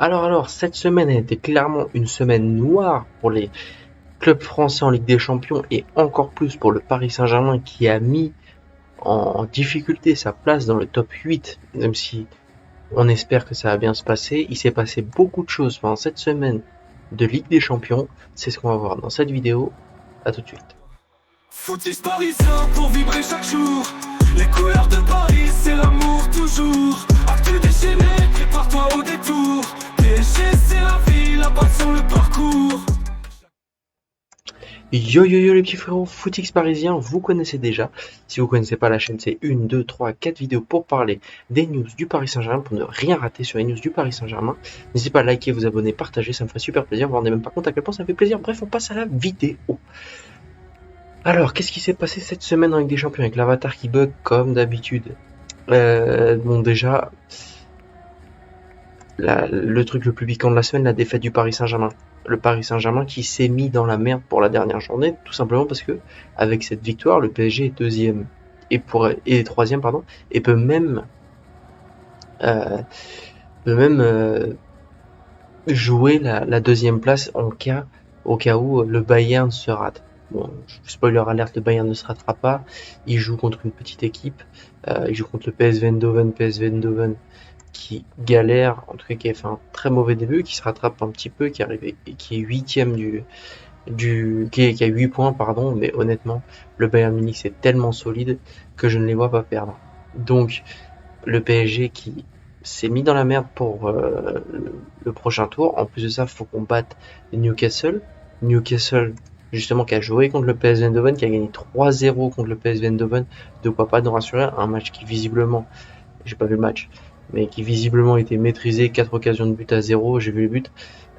Alors, cette semaine a été clairement une semaine noire pour les clubs français en Ligue des Champions et encore plus pour le Paris Saint-Germain qui a mis en difficulté sa place dans le top 8, même si on espère que ça va bien se passer. Il s'est passé beaucoup de choses pendant cette semaine de Ligue des Champions. C'est ce qu'on va voir dans cette vidéo. À tout de suite. Footix parisien pour vibrer chaque jour. Les couleurs de Paris, c'est l'amour toujours. Actu déchaîné, prépare-toi au détour. PSG, c'est la vie, la passion, le parcours. Yo yo yo les petits frérots, Footix parisien, vous connaissez déjà. Si vous connaissez pas la chaîne, c'est 1, 2, 3, 4 vidéos pour parler des news du Paris Saint-Germain, pour ne rien rater sur les news du Paris Saint-Germain. N'hésitez pas à liker, vous abonner, partager, ça me ferait super plaisir. Vous vous rendez même pas compte à quel point ça me fait plaisir. Bref, on passe à la vidéo. Alors, qu'est-ce qui s'est passé cette semaine en Ligue des Champions avec l'avatar qui bug comme d'habitude? Bon déjà, le truc le plus piquant de la semaine, la défaite du Paris Saint-Germain. Le Paris Saint-Germain qui s'est mis dans la merde pour la dernière journée, tout simplement parce que avec cette victoire, le PSG est deuxième et troisième pardon, et euh, peut même jouer la deuxième place au cas où le Bayern se rate. Bon, spoiler alert, le Bayern ne se ratera pas. Il joue contre une petite équipe. Il joue contre le PSV Eindhoven. PSV Eindhoven qui galère, en tout cas qui a fait un très mauvais début, qui se rattrape un petit peu, qui est arrivé, qui est huitième qui a 8 points, pardon, mais honnêtement, le Bayern Munich c'est tellement solide que je ne les vois pas perdre. Donc, le PSG qui s'est mis dans la merde pour le prochain tour. En plus de ça, il faut qu'on batte Newcastle. Newcastle, justement, qui a joué contre le PSV Eindhoven, qui a gagné 3-0 contre le PSV Eindhoven. De quoi pas nous rassurer. Un match qui, visiblement, j'ai pas vu le match, mais qui visiblement était maîtrisé. 4 occasions de but à 0. J'ai vu le but.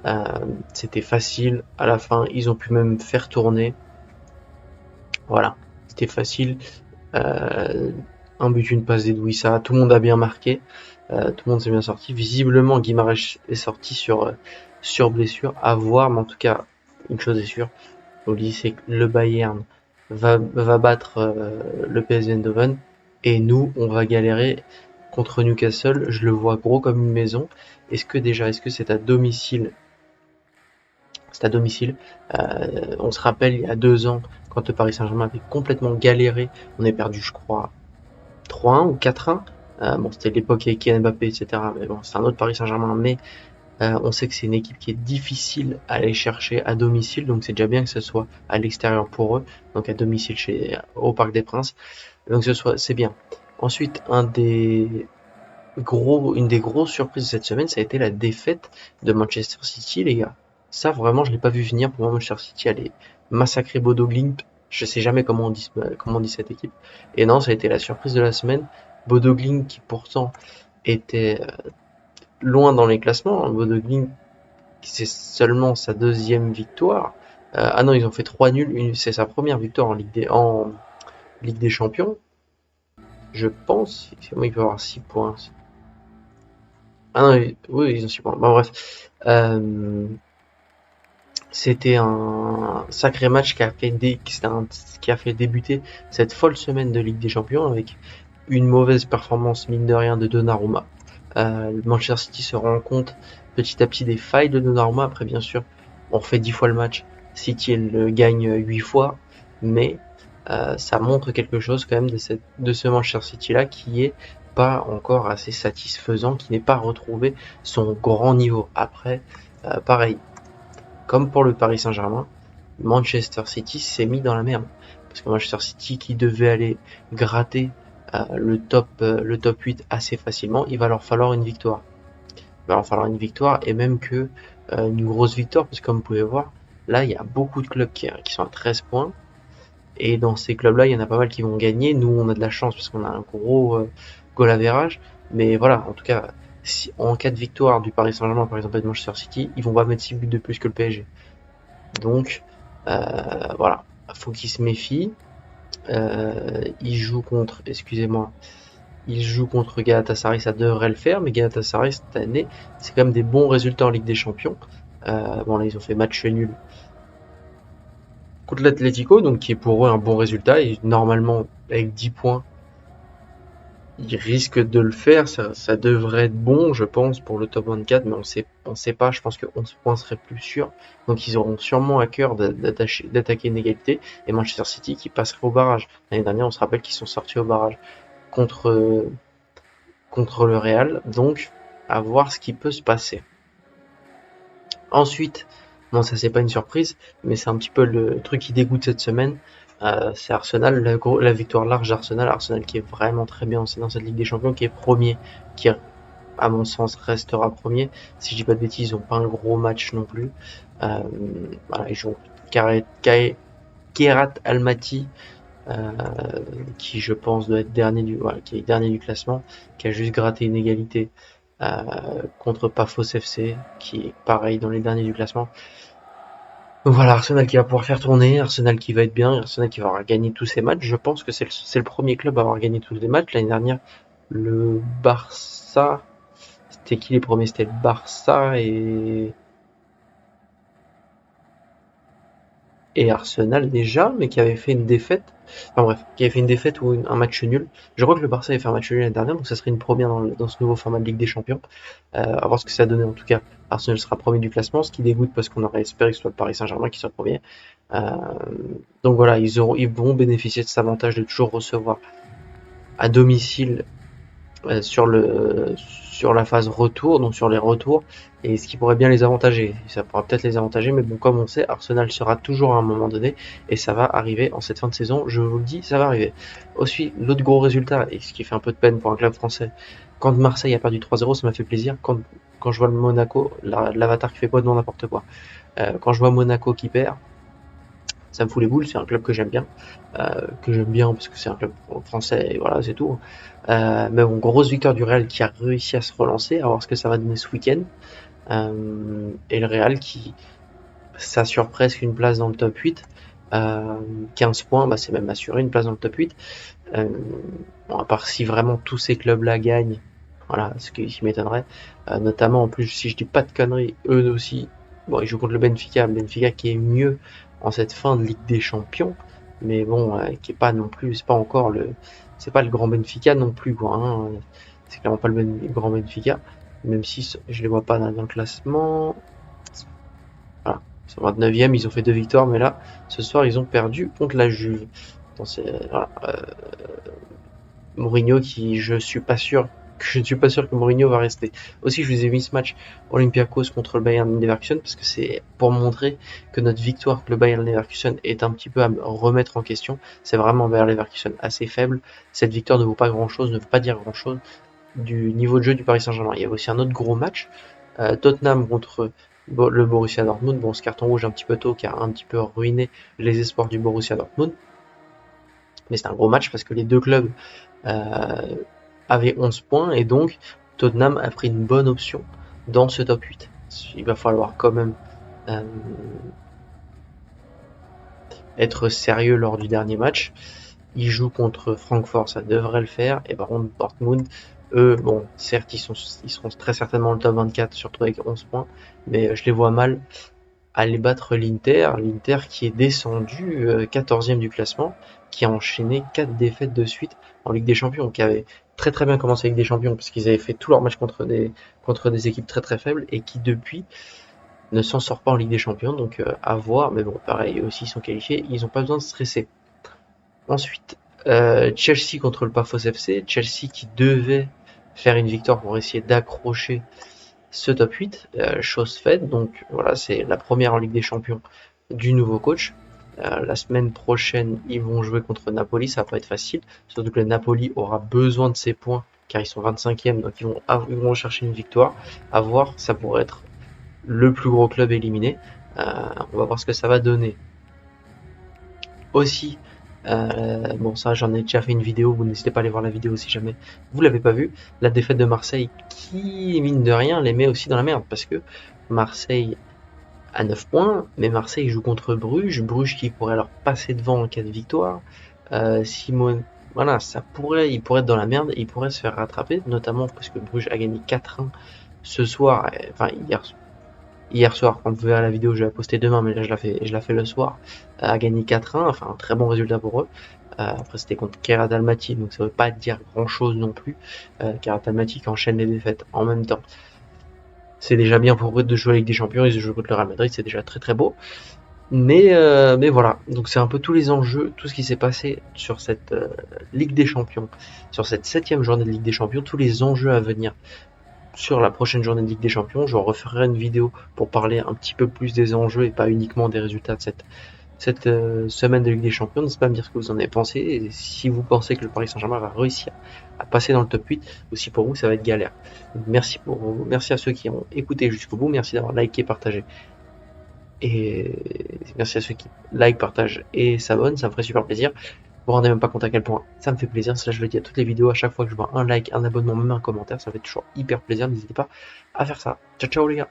Euh, C'était facile. À la fin, ils ont pu même faire tourner. Voilà. C'était facile. Euh, un but, une passe d'Edwissa, tout le monde a bien marqué, tout le monde s'est bien sorti. Visiblement, Guimarães est sorti sur blessure, à voir, mais en tout cas, une chose est sûre, c'est que le Bayern va battre le PSV Eindhoven, et nous, on va galérer contre Newcastle. Je le vois gros comme une maison. Est-ce que c'est à domicile? C'est à domicile. On se rappelle, il y a 2 ans, quand le Paris Saint-Germain avait complètement galéré, on est perdu, je crois, 3-1 ou 4-1. Bon, c'était l'époque avec Kylian Mbappé, etc. Mais bon, c'est un autre Paris Saint-Germain. Mais on sait que c'est une équipe qui est difficile à aller chercher à domicile. Donc c'est déjà bien que ce soit à l'extérieur pour eux. Donc à domicile au Parc des Princes. Donc c'est bien. Ensuite, une des grosses surprises de cette semaine, ça a été la défaite de Manchester City, les gars. Ça, vraiment, je l'ai pas vu venir. Pour moi, Manchester City allait massacrer Bodo Glimt. Je sais jamais comment on dit cette équipe. Et non, ça a été la surprise de la semaine. Bodo Glimt qui pourtant était loin dans les classements. Bodo Glimt, c'est seulement sa deuxième victoire. Ah non, ils ont fait 3 nuls. C'est sa première victoire en Ligue des Champions. Je pense. Moi, il peut avoir 6 points. Ah non, oui, ils ont 6 points. Bon, bref. C'était un sacré match qui a fait débuter cette folle semaine de Ligue des Champions avec une mauvaise performance, mine de rien, de Donnarumma. Manchester City se rend compte petit à petit des failles de Donnarumma. Après, bien sûr, on fait 10 fois le match. City, elle le gagne 8 fois. Mais ça montre quelque chose quand même de ce Manchester City-là qui est pas encore assez satisfaisant, qui n'est pas retrouvé son grand niveau. Après, pareil, comme pour le Paris Saint-Germain, Manchester City s'est mis dans la merde. Parce que Manchester City qui devait aller gratter le top 8 assez facilement, il va leur falloir une victoire. Il va leur falloir une victoire et même que une grosse victoire, parce que comme vous pouvez voir, là il y a beaucoup de clubs qui sont à 13 points. Et dans ces clubs-là, il y en a pas mal qui vont gagner. Nous, on a de la chance parce qu'on a un gros goal average. Mais voilà, en tout cas, si, en cas de victoire du Paris Saint-Germain, par exemple, et de Manchester City, ils vont pas mettre 6 buts de plus que le PSG. Donc, voilà, faut qu'ils se méfient. Ils jouent contre, excusez-moi, ils jouent contre Galatasaray, ça devrait le faire, mais Galatasaray cette année, c'est quand même des bons résultats en Ligue des Champions. Bon là, ils ont fait match nul contre l'Atlético, donc qui est pour eux un bon résultat. Et normalement, avec 10 points, il risque de le faire, ça devrait être bon, je pense, pour le top 24, mais on sait pas, je pense que 11 points serait plus sûr. Donc ils auront sûrement à cœur d'attaquer une égalité, et Manchester City qui passerait au barrage. L'année dernière, on se rappelle qu'ils sont sortis au barrage contre, contre le Real, donc à voir ce qui peut se passer. Ensuite, bon ça c'est pas une surprise, mais c'est un petit peu le truc qui dégoûte cette semaine, c'est Arsenal, la victoire large d'Arsenal, Arsenal qui est vraiment très bien aussi dans cette Ligue des Champions, qui est premier, qui à mon sens restera premier. Si je dis pas de bêtises, ils ont pas un gros match non plus. Voilà, ils jouent Kairat Almaty, euh, qui je pense doit être qui est dernier du classement, qui a juste gratté une égalité contre Pafos FC, qui est pareil dans les derniers du classement. Donc voilà, Arsenal qui va pouvoir faire tourner, Arsenal qui va être bien, Arsenal qui va avoir gagné tous ses matchs. Je pense que c'est le premier club à avoir gagné tous les matchs. L'année dernière, le Barça, c'était qui les premiers? C'était le Barça et Arsenal déjà, mais qui avait fait une défaite. Enfin bref, qui avait fait une défaite ou un match nul. Je crois que le Barça avait fait un match nul l'année dernière, donc ça serait une première dans ce nouveau format de Ligue des Champions. À voir ce que ça a donné en tout cas. Arsenal sera premier du classement, ce qui dégoûte parce qu'on aurait espéré que ce soit le Paris Saint-Germain qui soit premier. Euh, donc voilà, ils vont bénéficier de cet avantage de toujours recevoir à domicile sur la phase retour, donc sur les retours, et ce qui pourrait bien les avantager. Ça pourra peut-être les avantager, mais bon, comme on sait, Arsenal sera toujours à un moment donné, et ça va arriver en cette fin de saison, je vous le dis, ça va arriver. Aussi, l'autre gros résultat, et ce qui fait un peu de peine pour un club français, quand Marseille a perdu 3-0, ça m'a fait plaisir. Quand je vois le Monaco, l'avatar qui fait pas de n'importe quoi. Quand je vois Monaco qui perd, ça me fout les boules, c'est un club que j'aime bien parce que c'est un club français et voilà, c'est tout. Mais bon, grosse victoire du Real qui a réussi à se relancer, à voir ce que ça va donner ce week-end. Et le Real qui s'assure presque une place dans le top 8. 15 points, bah, c'est même assuré une place dans le top 8. Bon, à part si vraiment tous ces clubs-là gagnent, voilà, ce qui m'étonnerait. Notamment, en plus, si je dis pas de conneries, eux aussi, bon, ils jouent contre le Benfica qui est mieux en cette fin de Ligue des Champions, mais bon, qui est pas non plus, c'est pas le grand Benfica non plus, quoi, hein. C'est clairement pas le grand Benfica, même si je les vois pas dans le classement. Voilà, ils sont 29e, ils ont fait 2 victoires, mais là, ce soir, ils ont perdu contre la Juve. Voilà, Mourinho je ne suis pas sûr que Mourinho va rester. Aussi, je vous ai mis ce match Olympiakos contre le Bayern Leverkusen parce que c'est pour montrer que notre victoire contre le Bayern Leverkusen est un petit peu à remettre en question. C'est vraiment un Bayern Leverkusen assez faible. Cette victoire ne vaut pas grand-chose, ne veut pas dire grand-chose du niveau de jeu du Paris Saint-Germain. Il y a aussi un autre gros match, Tottenham contre le Borussia Dortmund. Bon, ce carton rouge un petit peu tôt qui a un petit peu ruiné les espoirs du Borussia Dortmund. Mais c'est un gros match parce que les deux clubs avaient 11 points et donc Tottenham a pris une bonne option dans ce top 8. Il va falloir quand même être sérieux lors du dernier match. Ils jouent contre Francfort, ça devrait le faire. Et par contre, Dortmund, eux, bon, certes, ils seront très certainement le top 24, surtout avec 11 points, mais je les vois mal aller battre l'Inter. L'Inter qui est descendu 14e du classement, qui a enchaîné 4 défaites de suite en Ligue des Champions, qui avait très très bien commencé avec des champions parce qu'ils avaient fait tous leurs matchs contre des équipes très très faibles et qui depuis ne s'en sort pas en Ligue des Champions, donc à voir, mais bon, pareil, eux aussi ils sont qualifiés, ils n'ont pas besoin de stresser. Ensuite, Chelsea contre le Pafos FC, Chelsea qui devait faire une victoire pour essayer d'accrocher ce top 8, chose faite, donc voilà, c'est la première en Ligue des Champions du nouveau coach. La semaine prochaine, ils vont jouer contre Napoli, ça va pas être facile, surtout que le Napoli aura besoin de ses points, car ils sont 25e, donc ils vont chercher une victoire. À voir, ça pourrait être le plus gros club éliminé. On va voir ce que ça va donner. Aussi, bon ça j'en ai déjà fait une vidéo, vous n'hésitez pas à aller voir la vidéo si jamais vous l'avez pas vue, la défaite de Marseille qui mine de rien les met aussi dans la merde parce que Marseille a 9 points, mais Marseille joue contre Bruges qui pourrait leur passer devant en cas de victoire. Simone, voilà, il pourrait être dans la merde et il pourrait se faire rattraper, notamment parce que Bruges a gagné 4-1 ce soir, enfin hier soir, quand vous verrez la vidéo, je vais la poster demain, mais là je la fais le soir, a gagné 4-1, enfin un très bon résultat pour eux. Après, c'était contre Kairat Almaty, donc ça veut pas dire grand-chose non plus. Kairat Almaty qui enchaîne les défaites en même temps. C'est déjà bien pour eux de jouer avec des champions, ils jouent contre le Real Madrid, c'est déjà très très beau. Mais voilà, donc c'est un peu tous les enjeux, tout ce qui s'est passé sur cette Ligue des Champions, sur cette 7e journée de Ligue des Champions, tous les enjeux à venir sur la prochaine journée de Ligue des Champions. Je referai une vidéo pour parler un petit peu plus des enjeux et pas uniquement des résultats de cette semaine de Ligue des Champions. N'hésitez pas à me dire ce que vous en avez pensé, et si vous pensez que le Paris Saint-Germain va réussir à passer dans le top 8, aussi pour vous ça va être galère. Donc merci à ceux qui ont écouté jusqu'au bout, merci d'avoir liké, partagé. Et merci à ceux qui like, partagent et s'abonnent, ça me ferait super plaisir. Vous vous rendez même pas compte à quel point ça me fait plaisir. Ça, je le dis à toutes les vidéos, à chaque fois que je vois un like, un abonnement, même un commentaire, ça fait toujours hyper plaisir. N'hésitez pas à faire ça. Ciao, ciao les gars.